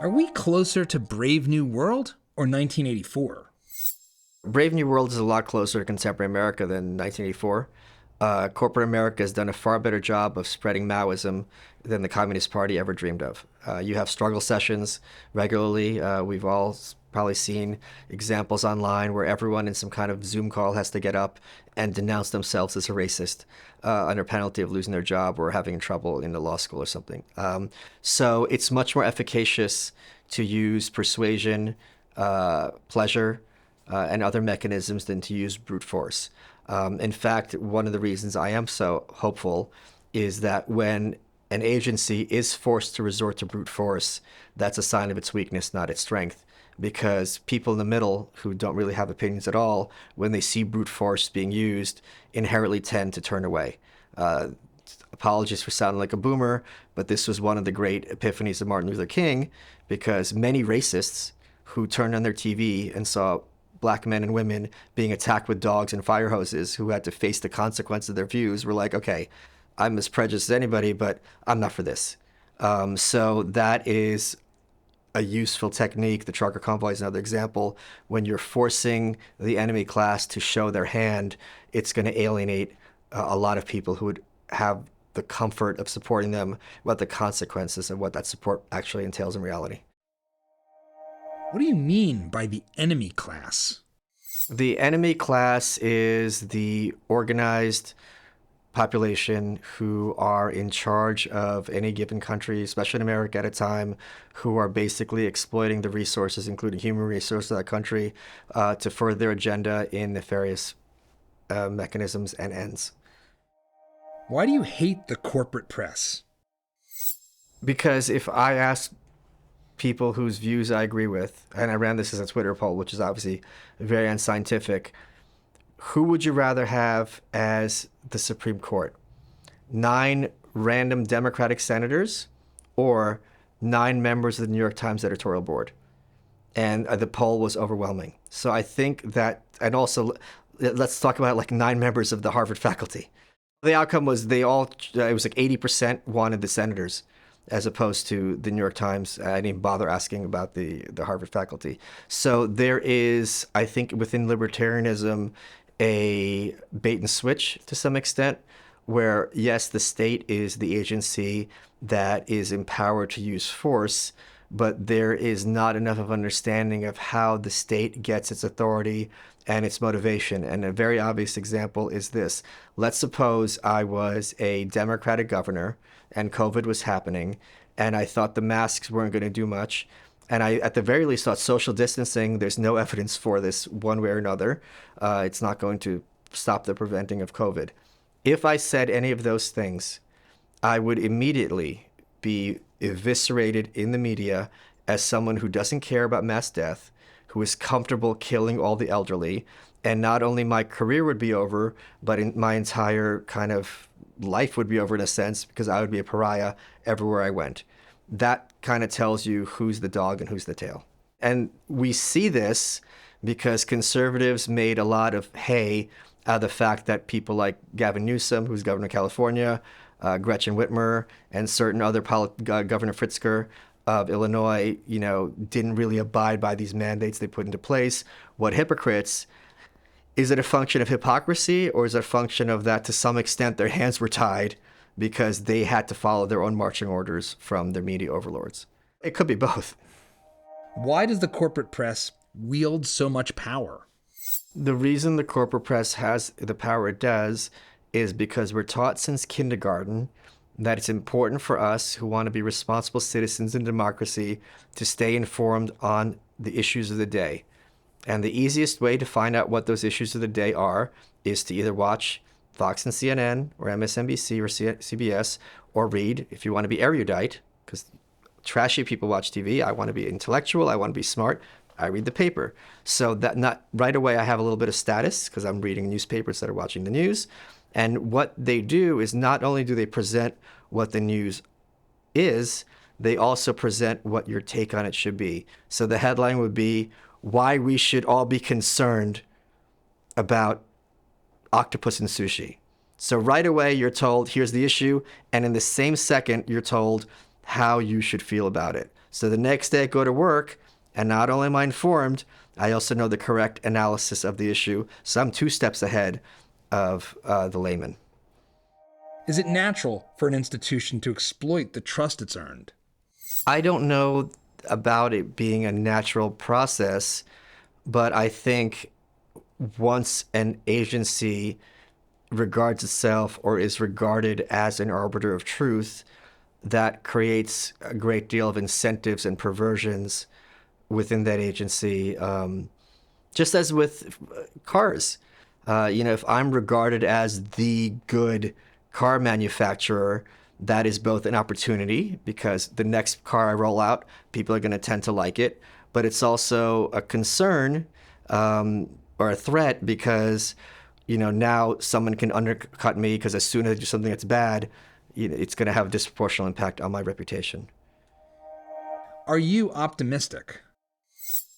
Are we closer to Brave New World or 1984? Brave New World is a lot closer to contemporary America than 1984. Corporate America has done a far better job of spreading Maoism than the Communist Party ever dreamed of. You have struggle sessions regularly. We've all probably seen examples online where everyone in some kind of Zoom call has to get up and denounce themselves as a racist under penalty of losing their job or having trouble in the law school or something. So it's much more efficacious to use persuasion, pleasure, and other mechanisms than to use brute force. In fact, one of the reasons I am so hopeful is that when an agency is forced to resort to brute force, that's a sign of its weakness, not its strength. Because people in the middle who don't really have opinions at all, when they see brute force being used, inherently tend to turn away. Apologies for sounding like a boomer, but this was one of the great epiphanies of Martin Luther King, because many racists who turned on their TV and saw black men and women being attacked with dogs and fire hoses who had to face the consequences of their views were like, okay, I'm as prejudiced as anybody, but I'm not for this. So that is a useful technique. The trucker convoy is another example. When you're forcing the enemy class to show their hand, it's going to alienate a lot of people who would have the comfort of supporting them, what the consequences of what that support actually entails in reality. What do you mean by the enemy class? The enemy class is the organized population who are in charge of any given country, especially in America at a time, who are basically exploiting the resources, including human resources of that country, to further their agenda in nefarious mechanisms and ends. Why do you hate the corporate press? Because if I ask people whose views I agree with, and I ran this as a Twitter poll, which is obviously very unscientific, who would you rather have as the Supreme Court? 9 random Democratic senators or 9 members of the New York Times editorial board? And the poll was overwhelming. So I think that, and also let's talk about like 9 members of the Harvard faculty. The outcome was it was like 80% wanted the senators as opposed to the New York Times. I didn't even bother asking about the Harvard faculty. So there is, I think, within libertarianism, a bait and switch to some extent, where yes, the state is the agency that is empowered to use force, but there is not enough of understanding of how the state gets its authority and its motivation. And a very obvious example is this. Let's suppose I was a Democratic governor and COVID was happening, and I thought the masks weren't going to do much. And I, at the very least, thought social distancing, there's no evidence for this one way or another. It's not going to stop the preventing of COVID. If I said any of those things, I would immediately be eviscerated in the media as someone who doesn't care about mass death, who is comfortable killing all the elderly. And not only my career would be over, but my entire kind of life would be over in a sense, because I would be a pariah everywhere I went. That kind of tells you who's the dog and who's the tail. And we see this because conservatives made a lot of hay out of the fact that people like Gavin Newsom, who's governor of California, Gretchen Whitmer, and certain other Governor Pritzker of Illinois, didn't really abide by these mandates they put into place. What hypocrites? Is it a function of hypocrisy, or is it a function of that to some extent their hands were tied because they had to follow their own marching orders from their media overlords? It could be both. Why does the corporate press wield so much power? The reason the corporate press has the power it does is because we're taught since kindergarten that it's important for us who want to be responsible citizens in democracy to stay informed on the issues of the day. And the easiest way to find out what those issues of the day are is to either watch Fox and CNN or MSNBC or CBS, or read, if you want to be erudite, because trashy people watch TV. I want to be intellectual. I want to be smart. I read the paper. So that not right away I have a little bit of status because I'm reading newspapers instead of watching the news. And what they do is not only do they present what the news is, they also present what your take on it should be. So the headline would be why we should all be concerned about octopus and sushi. So right away you're told, here's the issue. And in the same second, you're told how you should feel about it. So the next day I go to work, and not only am I informed, I also know the correct analysis of the issue. So I'm 2 steps ahead of the layman. Is it natural for an institution to exploit the trust it's earned? I don't know about it being a natural process, but I think once an agency regards itself or is regarded as an arbiter of truth, that creates a great deal of incentives and perversions within that agency. Just as with cars, if I'm regarded as the good car manufacturer, that is both an opportunity because the next car I roll out, people are going to tend to like it, but it's also a concern or a threat because now someone can undercut me because as soon as I do something that's bad, it's going to have a disproportional impact on my reputation. Are you optimistic?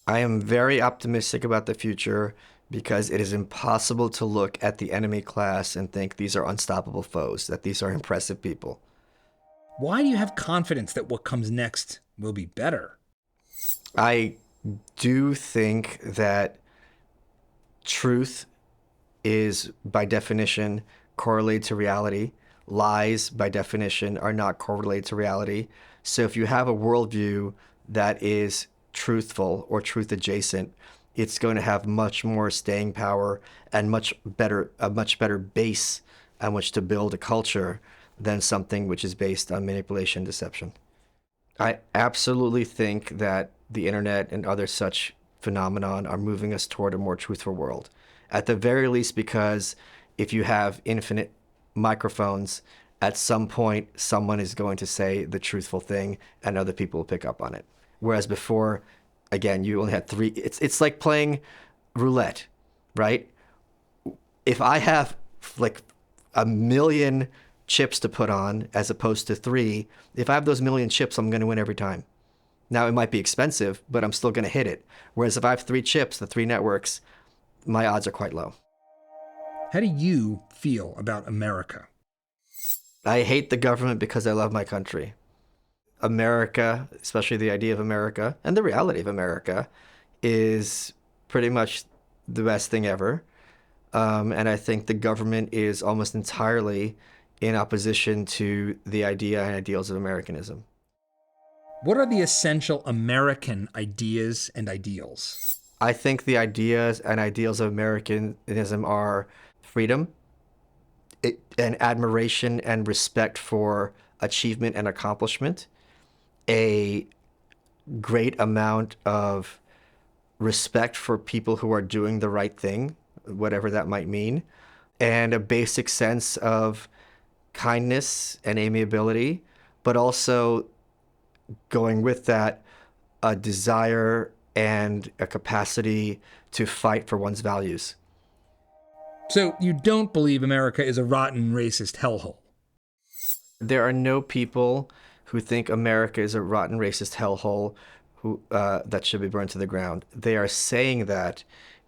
I am very optimistic about the future because it is impossible to look at the enemy class and think these are unstoppable foes, that these are impressive people. Why do you have confidence that what comes next will be better? I do think that truth is, by definition, correlated to reality. Lies, by definition, are not correlated to reality. So if you have a worldview that is truthful or truth adjacent, it's going to have much more staying power and a much better base on which to build a culture than something which is based on manipulation and deception. I absolutely think that the internet and other such phenomenon are moving us toward a more truthful world. At the very least, because if you have infinite microphones, at some point someone is going to say the truthful thing and other people will pick up on it. Whereas before, again, you only had 3. It's like playing roulette, right? If I have like a million chips to put on as opposed to 3, if I have those million chips, I'm going to win every time. Now, it might be expensive, but I'm still going to hit it. Whereas if I have 3 chips, the 3 networks, my odds are quite low. How do you feel about America? I hate the government because I love my country. America, especially the idea of America and the reality of America, is pretty much the best thing ever. And I think the government is almost entirely in opposition to the idea and ideals of Americanism. What are the essential American ideas and ideals? I think the ideas and ideals of Americanism are freedom, and admiration and respect for achievement and accomplishment, a great amount of respect for people who are doing the right thing, whatever that might mean, and a basic sense of kindness and amiability, but also going with that, a desire and a capacity to fight for one's values. So you don't believe America is a rotten, racist hellhole? There are no people who think America is a rotten, racist hellhole that should be burned to the ground. They are saying that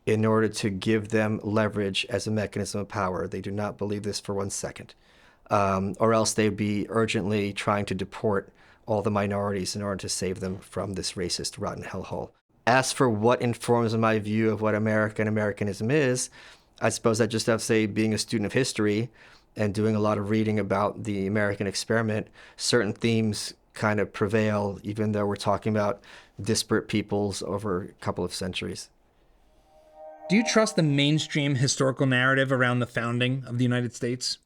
in order to give them leverage as a mechanism of power. They do not believe this for 1 second. Or else they'd be urgently trying to deport all the minorities in order to save them from this racist, rotten hellhole. As for what informs my view of what America and Americanism is, I suppose I just have to say, being a student of history and doing a lot of reading about the American experiment, certain themes kind of prevail, even though we're talking about disparate peoples over a couple of centuries. Do you trust the mainstream historical narrative around the founding of the United States?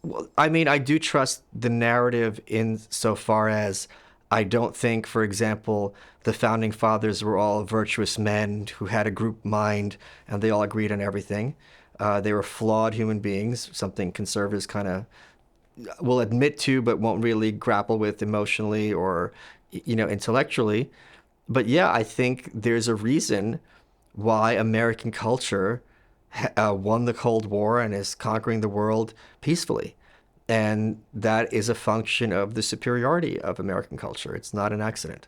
Well, I mean, I do trust the narrative insofar as I don't think, for example, the founding fathers were all virtuous men who had a group mind and they all agreed on everything. They were flawed human beings, something conservatives kind of will admit to, but won't really grapple with emotionally or, intellectually. But yeah, I think there's a reason why American culture won the Cold War and is conquering the world peacefully. And that is a function of the superiority of American culture. It's not an accident.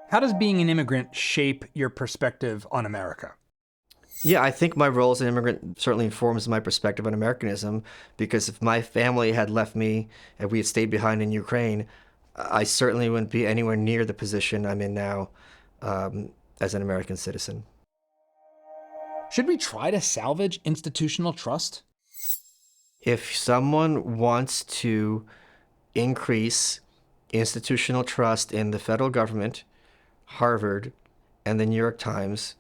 How does being an immigrant shape your perspective on America? Yeah, I think my role as an immigrant certainly informs my perspective on Americanism because if my family had left me and we had stayed behind in Ukraine, I certainly wouldn't be anywhere near the position I'm in now as an American citizen. Should we try to salvage institutional trust? If someone wants to increase institutional trust in the federal government, Harvard, and the New York Times,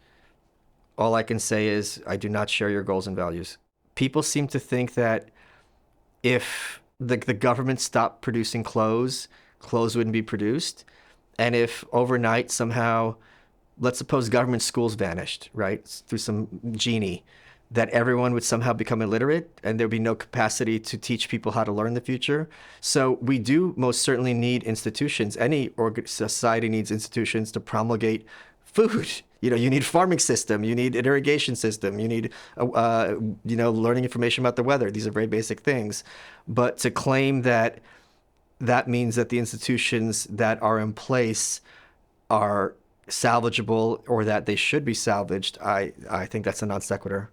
all I can say is I do not share your goals and values. People seem to think that if the government stopped producing clothes, clothes wouldn't be produced. And if overnight somehow, let's suppose government schools vanished, right, through some genie, that everyone would somehow become illiterate and there'd be no capacity to teach people how to learn the future. So we do most certainly need institutions. Any society needs institutions to promulgate food. You know, you need a farming system, you need an irrigation system, you need, learning information about the weather. These are very basic things. But to claim that that means that the institutions that are in place are salvageable or that they should be salvaged, I think that's a non sequitur.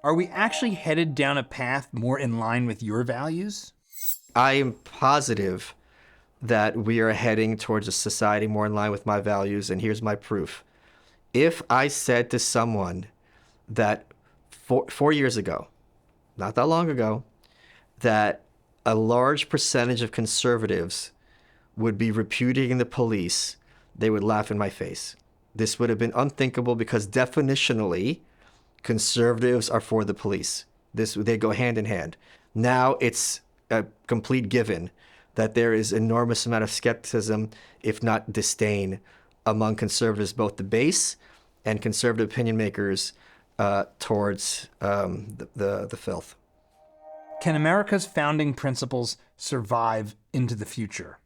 Are we actually headed down a path more in line with your values? I am positive that we are heading towards a society more in line with my values, and here's my proof. If I said to someone that 4 years ago, not that long ago, that a large percentage of conservatives would be repudiating the police, they would laugh in my face. This would have been unthinkable because definitionally, conservatives are for the police. They go hand in hand. Now it's a complete given that there is enormous amount of skepticism, if not disdain, among conservatives, both the base and conservative opinion makers, towards the filth. Can America's founding principles survive into the future?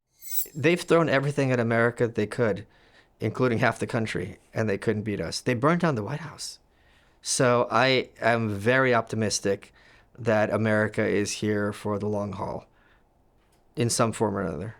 They've thrown everything at America they could, including half the country, and they couldn't beat us. They burned down the White House. So I am very optimistic that America is here for the long haul in some form or another.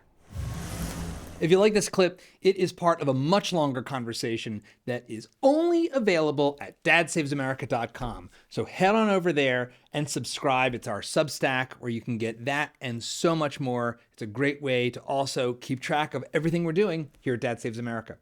If you like this clip, it is part of a much longer conversation that is only available at dadssavesamerica.com. So head on over there and subscribe. It's our Substack where you can get that and so much more. It's a great way to also keep track of everything we're doing here at Dad Saves America.